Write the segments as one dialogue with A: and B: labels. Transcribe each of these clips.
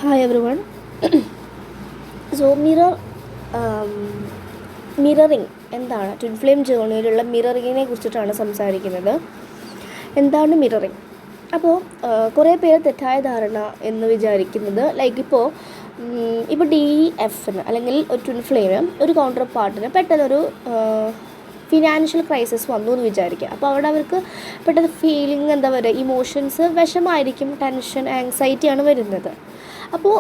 A: Hi everyone. So mirroring എന്താണ്? Twin flame ജേർണിയിലുള്ള മിററിങ്ങിനെ കുറിച്ചിട്ടാണ് സംസാരിക്കുന്നത്. എന്താണ് മിററിങ്? അപ്പോൾ കുറേ പേര് തെറ്റായ ധാരണ എന്ന് വിചാരിക്കുന്നത് ഇപ്പോൾ DEFന് അല്ലെങ്കിൽ ഒരു ട്വിൻ ഫ്ലെയിമിന് ഒരു കൗണ്ടർ പാർട്ടിന് പെട്ടെന്നൊരു ഫിനാൻഷ്യൽ ക്രൈസിസ് വന്നു എന്ന് വിചാരിക്കുക. അപ്പോൾ അവിടെ അവർക്ക് പെട്ടെന്ന് ഫീലിംഗ് എന്താ പറയുക, ഇമോഷൻസ് വിഷമായിരിക്കും, ടെൻഷൻ, ആങ്സൈറ്റിയാണ് വരുന്നത്. അപ്പോൾ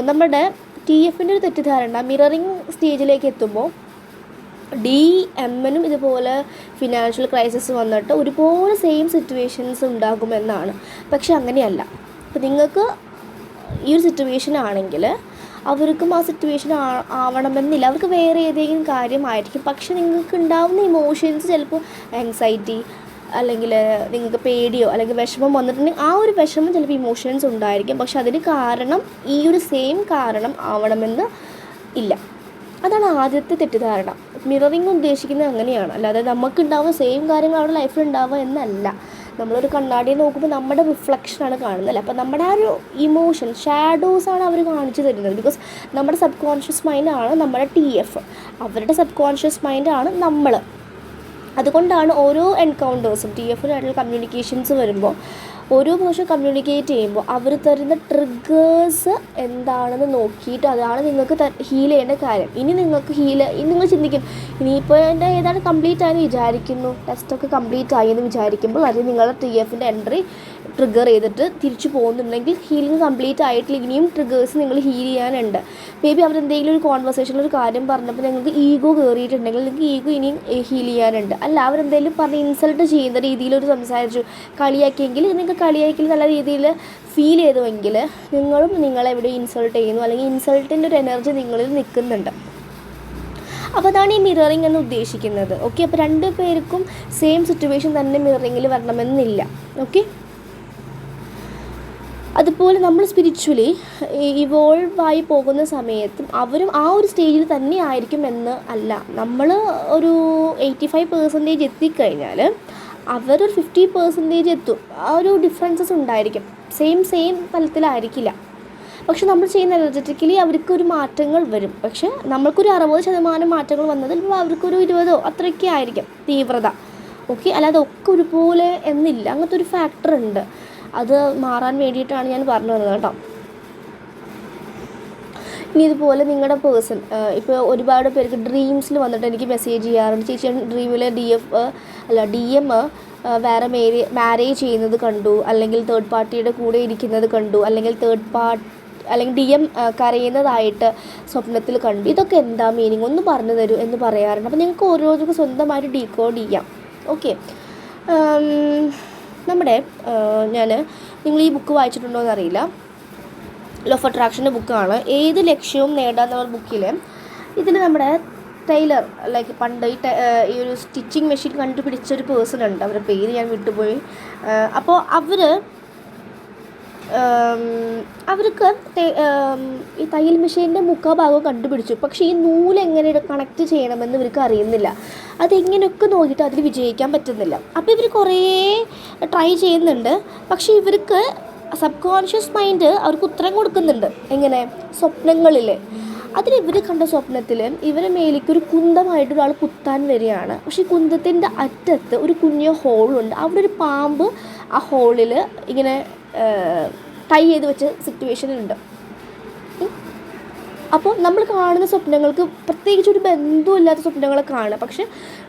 A: നമ്മുടെ TFൻ്റെ ഒരു തെറ്റിദ്ധാരണ മിററിങ് സ്റ്റേജിലേക്ക് എത്തുമ്പോൾ DMനും ഇതുപോലെ ഫിനാൻഷ്യൽ ക്രൈസിസ് വന്നിട്ട് ഒരുപോലെ സെയിം സിറ്റുവേഷൻസ് ഉണ്ടാകുമെന്നാണ്. പക്ഷെ അങ്ങനെയല്ല. അപ്പോൾ നിങ്ങൾക്ക് ഈ ഒരു സിറ്റുവേഷൻ ആണെങ്കിൽ അവർക്കും ആ സിറ്റുവേഷൻ ആവണമെന്നില്ല. അവർക്ക് വേറെ ഏതെങ്കിലും കാര്യമായിരിക്കും. പക്ഷെ നിങ്ങൾക്ക് ഉണ്ടാകുന്ന ഇമോഷൻസ് ചിലപ്പോൾ ആങ്സൈറ്റി അല്ലെങ്കിൽ നിങ്ങൾക്ക് പേടിയോ അല്ലെങ്കിൽ വിഷമം വന്നിട്ടുണ്ടെങ്കിൽ ആ ഒരു വിഷമം ചിലപ്പോൾ ഇമോഷൻസ് ഉണ്ടായിരിക്കും. പക്ഷെ അതിന് കാരണം ഈ ഒരു സെയിം കാരണം ആവണമെന്ന് ഇല്ല. അതാണ് ആദ്യത്തെ തെറ്റിദ്ധാരണ. മിററിങ് ഉദ്ദേശിക്കുന്നത് അങ്ങനെയാണ്. അല്ലാതെ നമുക്കുണ്ടാവുന്ന സെയിം കാര്യങ്ങൾ അവിടെ ലൈഫിൽ ഉണ്ടാവുക എന്നല്ല. നമ്മളൊരു കണ്ണാടിയെ നോക്കുമ്പോൾ നമ്മുടെ റിഫ്ലക്ഷനാണ് കാണുന്നത്. അപ്പോൾ നമ്മുടെ ആ ഒരു ഇമോഷൻ ഷാഡോസാണ് അവർ കാണിച്ചു തരുന്നത്. ബിക്കോസ് നമ്മുടെ സബ് കോൺഷ്യസ് മൈൻഡാണ് നമ്മുടെ TF, അവരുടെ സബ് കോൺഷ്യസ് മൈൻഡാണ് നമ്മൾ. അതുകൊണ്ടാണ് ഓരോ എൻകൗണ്ടേഴ്സും TFനായിട്ടുള്ള കമ്മ്യൂണിക്കേഷൻസ് വരുമ്പോൾ ഓരോ പ്രാവശ്യം കമ്മ്യൂണിക്കേറ്റ് ചെയ്യുമ്പോൾ അവർ തരുന്ന ട്രിഗേഴ്സ് എന്താണെന്ന് നോക്കിയിട്ട് അതാണ് നിങ്ങൾക്ക് ഹീൽ ചെയ്യേണ്ട കാര്യം. ഇനി നിങ്ങൾ ചിന്തിക്കും ഇനിയിപ്പോൾ എൻ്റെ ഏതാണ് കംപ്ലീറ്റ് ആയെന്ന് വിചാരിക്കുന്നു, ടെസ്റ്റൊക്കെ കംപ്ലീറ്റ് ആയി എന്ന് വിചാരിക്കുമ്പോൾ അല്ലെങ്കിൽ നിങ്ങളുടെ TFൻ്റെ എൻട്രി ട്രിഗർ ചെയ്തിട്ട് തിരിച്ചു പോകുന്നുണ്ടെങ്കിൽ ഹീലിംഗ് കംപ്ലീറ്റ് ആയിട്ടില്ല, ഇനിയും ട്രിഗേഴ്സ് നിങ്ങൾ ഹീൽ ചെയ്യാനുണ്ട്. മേ ബി അവരെന്തെങ്കിലും ഒരു കോൺവെർസേഷനിൽ ഒരു കാര്യം പറഞ്ഞപ്പോൾ നിങ്ങൾക്ക് ഈഗോ കയറിയിട്ടുണ്ടെങ്കിൽ നിങ്ങൾക്ക് ഈഗോ ഇനിയും ഹീൽ ചെയ്യാനുണ്ട്. അല്ല, അവരെന്തെങ്കിലും പറഞ്ഞ് ഇൻസൾട്ട് ചെയ്യുന്ന രീതിയിലൊരു സംസാരിച്ചു കളിയാക്കിയെങ്കിൽ നിങ്ങൾക്ക് കളിയാക്കിയിൽ നല്ല രീതിയിൽ ഫീൽ ചെയ്തുവെങ്കിൽ നിങ്ങളും നിങ്ങളെവിടെ ഇൻസൾട്ട് ചെയ്യുന്നു അല്ലെങ്കിൽ ഇൻസൾട്ടിൻ്റെ ഒരു എനർജി നിങ്ങളിൽ നിൽക്കുന്നുണ്ട്. അപ്പോൾ അതാണ് ഈ മിററിങ് എന്ന് ഉദ്ദേശിക്കുന്നത്. ഓക്കെ, അപ്പോൾ രണ്ട് പേർക്കും സെയിം സിറ്റുവേഷൻ തന്നെ മിററിങ്ങിൽ വരണമെന്നില്ല. ഓക്കെ, അതുപോലെ നമ്മൾ സ്പിരിച്വലി ഇവോൾവ് ആയി പോകുന്ന സമയത്തും അവരും ആ ഒരു സ്റ്റേജിൽ തന്നെ ആയിരിക്കും എന്ന് അല്ല. നമ്മൾ ഒരു 85% എത്തിക്കഴിഞ്ഞാൽ അവരൊരു 50% എത്തും. ആ ഒരു ഡിഫറൻസസ് ഉണ്ടായിരിക്കും. സെയിം തലത്തിലായിരിക്കില്ല. പക്ഷെ നമ്മൾ ചെയ്യുന്ന എനർജറ്റിക്കലി അവർക്കൊരു മാറ്റങ്ങൾ വരും. പക്ഷെ നമ്മൾക്കൊരു 60% മാറ്റങ്ങൾ വന്നതിൽ അവർക്കൊരു 20 അത്രയൊക്കെ ആയിരിക്കും തീവ്രത. ഓക്കെ, അല്ലാതെ ഒക്കെ ഒരുപോലെ എന്നില്ല. അങ്ങനത്തെ ഒരു ഫാക്ടർ ഉണ്ട്. അത് മാറാൻ വേണ്ടിയിട്ടാണ് ഞാൻ പറഞ്ഞു തന്നത് കേട്ടോ. ഇനി ഇതുപോലെ നിങ്ങളുടെ പേഴ്സൺ ഇപ്പോൾ ഒരുപാട് പേർക്ക് ഡ്രീംസിൽ വന്നിട്ട് എനിക്ക് മെസ്സേജ് ചെയ്യാറുണ്ട്, ചേച്ചി ഡ്രീമിൽ DM വേറെ മാരേജ് ചെയ്യുന്നത് കണ്ടു, അല്ലെങ്കിൽ തേർഡ് പാർട്ടിയുടെ കൂടെ ഇരിക്കുന്നത് കണ്ടു, അല്ലെങ്കിൽ അല്ലെങ്കിൽ DM കരയുന്നതായിട്ട് സ്വപ്നത്തിൽ കണ്ടു. ഇതൊക്കെ എന്താ മീനിങ് ഒന്ന് പറഞ്ഞു തരൂ എന്ന് പറയാറുണ്ട്. അപ്പോൾ നിങ്ങൾക്ക് ഓരോരുത്തർക്കും സ്വന്തമായിട്ട് ഡീകോഡ് ചെയ്യാം. ഓക്കെ, നിങ്ങൾ ഈ ബുക്ക് വായിച്ചിട്ടുണ്ടോ എന്നറിയില്ല, ലോ ഓഫ് അട്രാക്ഷൻ്റെ ബുക്കാണ്. ഏത് ലക്ഷ്യവും നേടാന്നുള്ള ബുക്കിൽ ഇതിൽ നമ്മുടെ ടൈലർ പണ്ട് ഈ ഒരു സ്റ്റിച്ചിങ് മെഷീൻ കണ്ടുപിടിച്ചൊരു പേഴ്സൺ ഉണ്ട്, അവരുടെ പേര് ഞാൻ വിട്ടുപോയി. അപ്പോൾ അവർക്ക് ഈ തയ്യൽ മെഷീൻ്റെ മുക്കാഭാഗവും കണ്ടുപിടിച്ചു. പക്ഷേ ഈ നൂലെങ്ങനെ കണക്റ്റ് ചെയ്യണമെന്ന് ഇവർക്ക് അറിയുന്നില്ല. അതെങ്ങനെയൊക്കെ നോക്കിയിട്ട് അതിൽ വിജയിക്കാൻ പറ്റുന്നില്ല. അപ്പോൾ ഇവർ കുറേ ട്രൈ ചെയ്യുന്നുണ്ട്. പക്ഷേ ഇവർക്ക് സബ് കോൺഷ്യസ് മൈൻഡ് അവർക്ക് ഉത്തരം കൊടുക്കുന്നുണ്ട്. എങ്ങനെ? സ്വപ്നങ്ങളിൽ. ഇവർ കണ്ട സ്വപ്നത്തിൽ ഇവരെ മേലേക്കൊരു കുന്തമായിട്ട് ഒരാൾ കുത്താൻ വരികയാണ്. പക്ഷേ കുന്തത്തിൻ്റെ അറ്റത്ത് ഒരു കുഞ്ഞു ഹോളുണ്ട്. അവിടെ ഒരു പാമ്പ് ആ ഹോളിൽ ഇങ്ങനെ ടൈ ചെയ്ത് വെച്ച സിറ്റുവേഷനുണ്ട്. അപ്പോൾ നമ്മൾ കാണുന്ന സ്വപ്നങ്ങൾക്ക് പ്രത്യേകിച്ച് ഒരു ബന്ധമില്ലാത്ത സ്വപ്നങ്ങളെ കാണുക. പക്ഷെ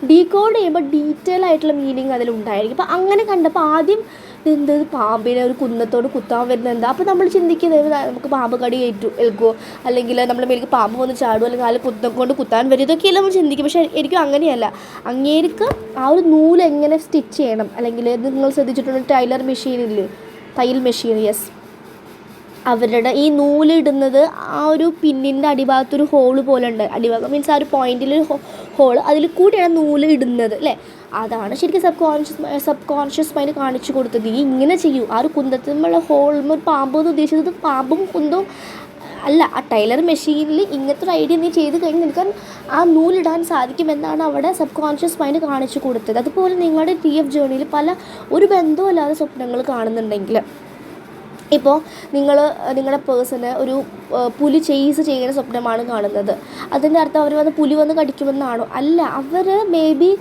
A: ഡീകോഡ് ചെയ്യുമ്പോൾ ഡീറ്റെയിൽ ആയിട്ടുള്ള മീനിങ് അതിലുണ്ടായിരിക്കും. അപ്പോൾ അങ്ങനെ കണ്ടപ്പോൾ ആദ്യം പാമ്പിനെ ഒരു കുന്നത്തോട് കുത്താൻ വരുന്നത് എന്താ? അപ്പോൾ നമ്മൾ ചിന്തിക്കുന്നത് നമുക്ക് പാമ്പ് കടി ഏൽക്കുമോ, അല്ലെങ്കിൽ നമ്മുടെ മേലേക്ക് പാമ്പ് വന്ന് ചാടുമോ, അല്ലെങ്കിൽ നാല് കുത്തം കൊണ്ട് കുത്താൻ വരും, ഇതൊക്കെയല്ല നമ്മൾ ചിന്തിക്കും. പക്ഷേ എനിക്കും അങ്ങനെയല്ല. അങ്ങേർക്ക് ആ ഒരു നൂല് എങ്ങനെ സ്റ്റിച്ച് ചെയ്യണം, അല്ലെങ്കിൽ നിങ്ങൾ ശ്രദ്ധിച്ചിട്ടുണ്ട് ടൈലർ മെഷീനില്ലേ, തയ്യൽ മെഷീൻ, യെസ്, അവരുടെ ഈ നൂലിടുന്നത് ആ ഒരു പിന്നിൻ്റെ അടിഭാഗത്തൊരു ഹോള് പോലെ ഉണ്ട്. അടിഭാഗം മീൻസ് ആ ഒരു പോയിന്റിലൊരു ഹോള്, അതിൽ കൂടിയാണ് നൂല് ഇടുന്നത് അല്ലേ. അതാണ് ശരിക്കും സബ് കോൺഷ്യസ് മൈൻഡ് കാണിച്ചു കൊടുത്തത്. ഈ ഇങ്ങനെ ചെയ്യൂ. ആ ഒരു കുന്തത്തിലുള്ള ഹോളിൽ പാമ്പ് എന്ന് ഉദ്ദേശിച്ചത് പാമ്പും കുന്തവും അല്ല. ആ ടൈലർ മെഷീനിൽ ഇങ്ങനത്തെ ഒരു ഐഡിയ നീ ചെയ്ത് കഴിഞ്ഞ് നിൽക്കാൻ ആ നൂലിടാൻ സാധിക്കുമെന്നാണ് അവിടെ സബ് കോൺഷ്യസ് മൈൻഡ് കാണിച്ചു കൊടുത്തത്. അതുപോലെ നിങ്ങളുടെ TF ജേർണിയിൽ ഒരു ബന്ധവും അല്ലാതെ സ്വപ്നങ്ങൾ കാണുന്നുണ്ടെങ്കിൽ ഇപ്പോൾ നിങ്ങളുടെ പേഴ്സണ് ഒരു പുലി ചേസ് ചെയ്യുന്ന സ്വപ്നമാണ് കാണുന്നത്. അതിൻ്റെ അർത്ഥം അവർ പുലി വന്ന് കടിക്കുമെന്നാണോ? അല്ല, അവർ മേ ബി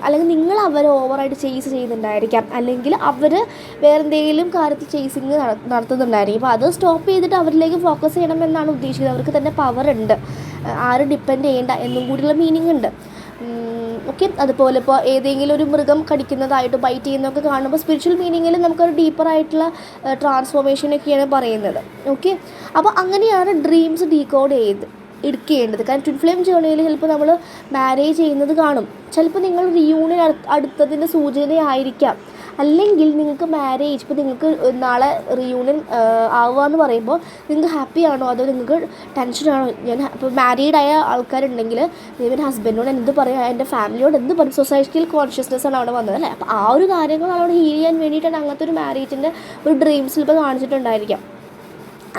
A: അല്ലെങ്കിൽ നിങ്ങൾ അവരെ ഓവറായിട്ട് ചേസ് ചെയ്യുന്നുണ്ടായിരിക്കാം, അല്ലെങ്കിൽ അവർ വേറെ എന്തെങ്കിലും കാര്യത്തിൽ ചേസിങ് നടത്തുന്നുണ്ടായിരിക്കും. അപ്പോൾ അത് സ്റ്റോപ്പ് ചെയ്തിട്ട് അവരിലേക്ക് ഫോക്കസ് ചെയ്യണമെന്നാണ് ഉദ്ദേശിക്കുന്നത്. അവർക്ക് തന്നെ പവർ ഉണ്ട്, ആരും ഡിപ്പെൻഡ് ചെയ്യേണ്ട എന്നും കൂടിയുള്ള മീനിങ് ഉണ്ട്. ഓക്കെ, അതുപോലെ ഇപ്പോൾ ഏതെങ്കിലും ഒരു മൃഗം കടിക്കുന്നതായിട്ട് ബൈറ്റ് ചെയ്യുന്നതൊക്കെ കാണുമ്പോൾ സ്പിരിച്വൽ മീനിങ്ങിൽ നമുക്കൊരു ഡീപ്പറായിട്ടുള്ള ട്രാൻസ്ഫോർമേഷനൊക്കെയാണ് പറയുന്നത്. ഓക്കെ, അപ്പോൾ അങ്ങനെയാണ് ഡ്രീംസ് ഡീകോഡ് എടുക്കേണ്ടത്. കാരണം ട്വിൻ ഫ്ലെയിം ജേർണിയിൽ ചിലപ്പോൾ നമ്മൾ മാരേജ് ചെയ്യുന്നത് കാണും, ചിലപ്പോൾ നിങ്ങൾ റിയൂണിയൻ അടുത്തതിൻ്റെ സൂചനയായിരിക്കാം, അല്ലെങ്കിൽ നിങ്ങൾക്ക് മാരേജ്, ഇപ്പോൾ നിങ്ങൾക്ക് നാളെ റിയൂണിയൻ ആവുകയെന്ന് പറയുമ്പോൾ നിങ്ങൾക്ക് ഹാപ്പിയാണോ അതോ നിങ്ങൾക്ക് ടെൻഷനാണോ? ഇപ്പോൾ മാരീഡായ ആൾക്കാരുണ്ടെങ്കിൽ എൻ്റെ ഹസ്ബൻഡിനോട് എന്ത് പറയാം, എൻ്റെ ഫാമിലിയോട് എന്ത് പറയും, സൊസൈറ്റിയിൽ കോൺഷ്യസ്നെസ്സാണ് അവിടെ വന്നത് അല്ലേ. അപ്പോൾ ആ ഒരു കാര്യങ്ങൾ അവിടെ ഹീൽ ചെയ്യാൻ വേണ്ടിയിട്ടാണ് അങ്ങനത്തെ ഒരു മാരേജിൻ്റെ ഒരു ഡ്രീംസിൽ ഇപ്പോൾ കാണിച്ചിട്ടുണ്ടായിരിക്കാം.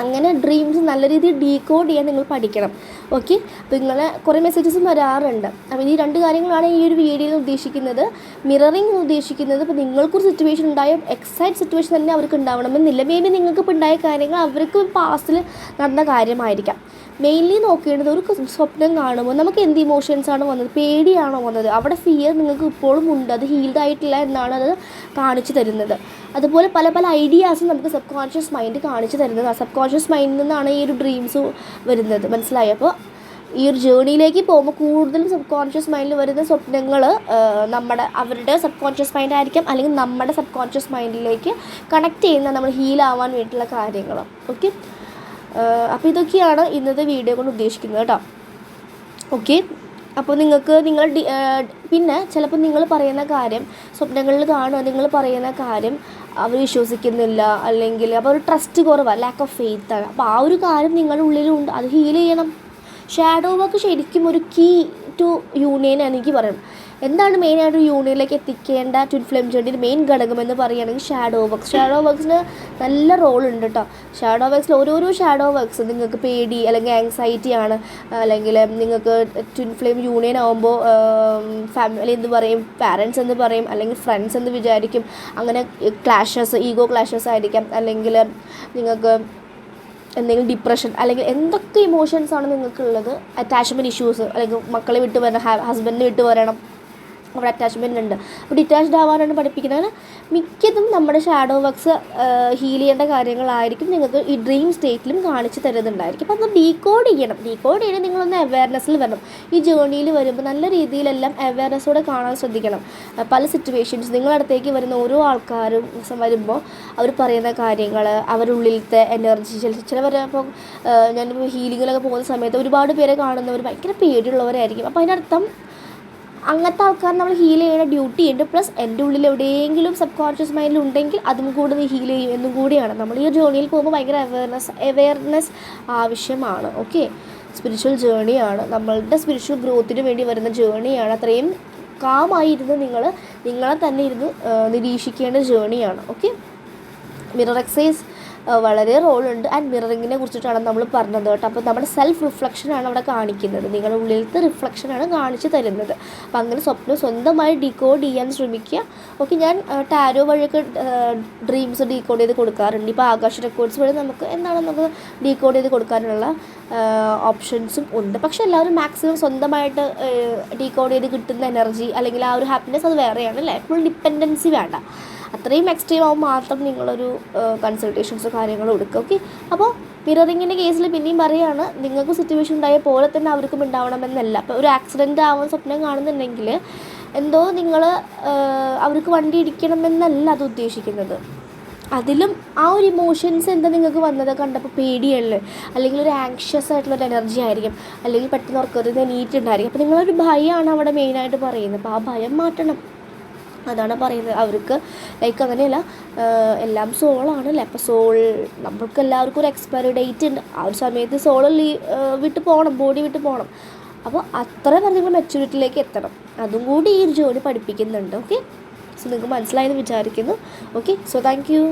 A: അങ്ങനെ ഡ്രീംസ് നല്ല രീതിയിൽ ഡീകോഡ് ചെയ്യാൻ നിങ്ങൾ പഠിക്കണം. ഓക്കെ, അപ്പോൾ നിങ്ങളെ കുറേ മെസ്സേജസും വരാറുണ്ട്. അപ്പോൾ ഈ 2 കാര്യങ്ങളാണ് ഈ ഒരു വീഡിയോയിൽ ഉദ്ദേശിക്കുന്നത്. മിററിംഗ് എന്ന് ഉദ്ദേശിക്കുന്നത് ഇപ്പോൾ നിങ്ങൾക്കൊരു സിറ്റുവേഷൻ ഉണ്ടായ എക്സാക്റ്റ് സിറ്റുവേഷൻ തന്നെ അവർക്ക് ഉണ്ടാവണമെന്നില്ല. മേ ബി നിങ്ങൾക്ക് ഇപ്പോൾ ഉണ്ടായ കാര്യങ്ങൾ അവർക്ക് പാസ്റ്റിൽ നടന്ന കാര്യമായിരിക്കാം. മെയിൻലി നോക്കേണ്ടത് ഒരു സ്വപ്നം കാണുമ്പോൾ നമുക്ക് എന്ത് ഇമോഷൻസാണ് വന്നത്, പേടിയാണോ വന്നത്, അവിടെ ഫിയർ നിങ്ങൾക്ക് ഇപ്പോഴും ഉണ്ട്, അത് ഹീൽഡ് ആയിട്ടില്ല എന്നാണ് അത് കാണിച്ചു തരുന്നത്. അതുപോലെ പല പല ഐഡിയാസും നമുക്ക് സബ് കോൺഷ്യസ് മൈൻഡ് കാണിച്ചു തരുന്നത്. ആ സബ് കോൺഷ്യസ് മൈൻഡിൽ നിന്നാണ് ഈ ഒരു ഡ്രീംസ് വരുന്നത്. മനസ്സിലായോ? അപ്പോൾ ഈ ഒരു ജേർണിയിലേക്ക് പോകുമ്പോൾ കൂടുതലും സബ് കോൺഷ്യസ് മൈൻഡിൽ വരുന്ന സ്വപ്നങ്ങൾ അവരുടെ സബ് കോൺഷ്യസ് മൈൻഡ് ആയിരിക്കാം, അല്ലെങ്കിൽ നമ്മുടെ സബ് കോൺഷ്യസ് മൈൻഡിലേക്ക് കണക്ട് ചെയ്യുന്ന നമ്മൾ ഹീലാവാൻ വേണ്ടിയിട്ടുള്ള കാര്യങ്ങൾ. ഓക്കെ, അപ്പോൾ ഇതൊക്കെയാണ് ഇന്നത്തെ വീഡിയോ കൊണ്ട് ഉദ്ദേശിക്കുന്നത് കേട്ടോ. ഓക്കെ, അപ്പോൾ നിങ്ങൾക്ക് പിന്നെ ചിലപ്പോൾ നിങ്ങൾ പറയുന്ന കാര്യം സ്വപ്നങ്ങളിൽ കാണുക, നിങ്ങൾ പറയുന്ന കാര്യം അവർ വിശ്വസിക്കുന്നില്ല, അല്ലെങ്കിൽ അപ്പോൾ ഒരു ട്രസ്റ്റ് കുറവാണ്, ലാക്ക് ഓഫ് ഫെയ്ത്താണ്. അപ്പോൾ ആ ഒരു കാര്യം നിങ്ങളുടെ ഉള്ളിലുണ്ട്, അത് ഹീൽ ചെയ്യണം. ഷാഡോ വർക്ക് ശരിക്കും ഒരു കീ ടു യൂണിയൻ എനിക്ക് പറയണം. എന്താണ് മെയിനായിട്ട് യൂണിയനിലേക്ക് എത്തിക്കേണ്ട ട്വിൻ ഫ്ലെയിം ജേർണിയുടെ മെയിൻ ഘടകമെന്ന് പറയുകയാണെങ്കിൽ ഷാഡോ വർക്ക്സിന് നല്ല റോളുണ്ട് കേട്ടോ. ഷാഡോ വർക്ക്സിൽ ഓരോരോ ഷാഡോ വർക്ക്സ് നിങ്ങൾക്ക് പേടി അല്ലെങ്കിൽ ആങ്സൈറ്റി ആണ്, അല്ലെങ്കിൽ നിങ്ങൾക്ക് ട്വിൻ ഫ്ലെയിം യൂണിയൻ ആകുമ്പോൾ ഫാമിലി എന്ത് പറയും, പാരൻസ് എന്ന് പറയും, അല്ലെങ്കിൽ ഫ്രണ്ട്സ് എന്ന് വിചാരിക്കും. അങ്ങനെ ഈഗോ ക്ലാഷസ് ആയിരിക്കാം, അല്ലെങ്കിൽ നിങ്ങൾക്ക് എന്തെങ്കിലും ഡിപ്രഷൻ, അല്ലെങ്കിൽ എന്തൊക്കെ ഇമോഷൻസാണ് നിങ്ങൾക്കുള്ളത്, അറ്റാച്ച്മെൻറ്റ് ഇഷ്യൂസ്, അല്ലെങ്കിൽ മക്കളെ വിട്ട് വരണം, ഹസ്ബൻഡിനെ വിട്ട് വരണം, അവിടെ അറ്റാച്ച്മെൻ്റ് ഉണ്ട്. അപ്പോൾ ഡിറ്റാച്ച്ഡ് ആവാനാണ് പഠിപ്പിക്കുന്നത്. മിക്കതും നമ്മുടെ ഷാഡോ വർക്ക്സ് ഹീൽ ചെയ്യേണ്ട കാര്യങ്ങളായിരിക്കും നിങ്ങൾക്ക് ഈ ഡ്രീം സ്റ്റേറ്റിലും കാണിച്ചു തരുന്നുണ്ടായിരിക്കും. അപ്പോൾ അത് ഡീകോഡ് ചെയ്യണം. നിങ്ങളൊന്ന് അവയർനെസ്സിൽ വരണം. ഈ ജേർണിയിൽ വരുമ്പോൾ നല്ല രീതിയിലെല്ലാം അവയർനെസ്സോടെ കാണാൻ ശ്രദ്ധിക്കണം. പല സിറ്റുവേഷൻസ് നിങ്ങളടുത്തേക്ക് വരുന്ന ഓരോ ആൾക്കാരും വരുമ്പോൾ അവർ പറയുന്ന കാര്യങ്ങൾ, അവരുള്ളിലത്തെ എനർജി, ചിലവർ ഇപ്പോൾ ഞാനിപ്പോൾ ഹീലിങ്ങിലൊക്കെ പോകുന്ന സമയത്ത് ഒരുപാട് പേരെ കാണുന്നവർ ഭയങ്കര പേടിയുള്ളവരായിരിക്കും. അപ്പോൾ അതിനർത്ഥം അങ്ങനത്തെ ആൾക്കാർ നമ്മൾ ഹീൽ ചെയ്യുന്ന ഡ്യൂട്ടി ഉണ്ട്. പ്ലസ് എൻ്റെ ഉള്ളിൽ എവിടെയെങ്കിലും സബ് കോൺഷ്യസ് മൈൻഡിൽ ഉണ്ടെങ്കിൽ അതും കൂടുതൽ ഹീൽ ചെയ്യും എന്നും കൂടിയാണ്. നമ്മൾ ഈ ജേർണിയിൽ പോകുമ്പോൾ ഭയങ്കര അവയർനെസ് ആവശ്യമാണ്. ഓക്കെ, സ്പിരിച്വൽ ജേർണിയാണ്, നമ്മളുടെ സ്പിരിച്വൽ ഗ്രോത്തിന് വേണ്ടി വരുന്ന ജേർണിയാണ്. അത്രയും കാമായിരുന്ന് നിങ്ങളെ തന്നെ ഇരുന്ന് നിരീക്ഷിക്കേണ്ട ജേർണിയാണ്. ഓക്കെ, മിറർ എക്സസൈസ് വളരെ റോളുണ്ട്. ആൻഡ് മിററിങ്ങിനെ കുറിച്ചിട്ടാണ് നമ്മൾ പറഞ്ഞത് കേട്ടോ. അപ്പോൾ നമ്മുടെ സെൽഫ് റിഫ്ലക്ഷനാണ് അവിടെ കാണിക്കുന്നത്, നിങ്ങളുടെ ഉള്ളിലത്തെ റിഫ്ലക്ഷനാണ് കാണിച്ചു തരുന്നത്. അപ്പോൾ അങ്ങനെ സ്വപ്നം സ്വന്തമായി ഡീകോഡ് ചെയ്യാൻ ശ്രമിക്കുക. ഓക്കെ, ഞാൻ ടാരോ വഴിയൊക്കെ ഡ്രീംസ് ഡീകോഡ് ചെയ്ത് കൊടുക്കാറുണ്ട്. ഇപ്പോൾ ആകാശ റെക്കോർഡ്സ് വഴി നമുക്ക് ഡീകോഡ് ചെയ്ത് കൊടുക്കാനുള്ള ഓപ്ഷൻസും ഉണ്ട്. പക്ഷേ എല്ലാവരും മാക്സിമം സ്വന്തമായിട്ട് ഡീകോഡ് ചെയ്ത് കിട്ടുന്ന എനർജി അല്ലെങ്കിൽ ആ ഒരു ഹാപ്പിനെസ് അത് വേറെയാണ് അല്ലേ. ഫുൾ ഡിപ്പെൻഡൻസി വേണ്ട. അത്രയും എക്സ്ട്രീം ആകുമ്പോൾ മാത്രം നിങ്ങളൊരു കൺസൾട്ടേഷൻസോ കാര്യങ്ങളോ എടുക്കുക. ഓക്കെ, അപ്പോൾ മിററിങ്ങിൻ്റെ കേസിൽ പിന്നെയും പറയുകയാണ്, നിങ്ങൾക്ക് സിറ്റുവേഷൻ ഉണ്ടായ പോലെ തന്നെ അവർക്കും ഉണ്ടാവണമെന്നല്ല. അപ്പോൾ ഒരു ആക്സിഡൻ്റ് ആവാൻ സ്വപ്നം കാണുന്നുണ്ടെങ്കിൽ എന്തോ അവർക്ക് വണ്ടി ഇടിക്കണമെന്നല്ല അത് ഉദ്ദേശിക്കുന്നത്. അതിലും ആ ഒരു ഇമോഷൻസ് എന്താ നിങ്ങൾക്ക് വന്നത് കണ്ടപ്പോൾ പേടിയല്ലേ, അല്ലെങ്കിൽ ഒരു ആങ്ഷ്യസ് ആയിട്ടുള്ളൊരു എനർജി ആയിരിക്കും, അല്ലെങ്കിൽ പെട്ടെന്ന് ഉറക്കത്തിൽ നീറ്റുണ്ടായിരിക്കും. അപ്പോൾ നിങ്ങളൊരു ഭയമാണ് അവിടെ മെയിനായിട്ട് പറയുന്നത്. അപ്പോൾ ആ ഭയം മാറ്റണം, അതാണ് പറയുന്നത്. അവർക്ക് ലൈക്ക് അങ്ങനെയല്ല, എല്ലാം സോളാണല്ലേ. അപ്പോൾ നമ്മൾക്ക് എല്ലാവർക്കും ഒരു എക്സ്പയറി ഡേറ്റ് ഉണ്ട്. ആ ഒരു സമയത്ത് വിട്ട് പോകണം, ബോഡി വിട്ട് പോകണം. അപ്പോൾ അത്ര വരെ നിങ്ങൾ മെച്യൂരിറ്റിയിലേക്ക് എത്തണം. അതും കൂടി ഈ ഒരു ജോലി പഠിപ്പിക്കുന്നുണ്ട്. ഓക്കെ, സോ നിങ്ങൾക്ക് മനസ്സിലായെന്ന് വിചാരിക്കുന്നു. Okay, so thank you.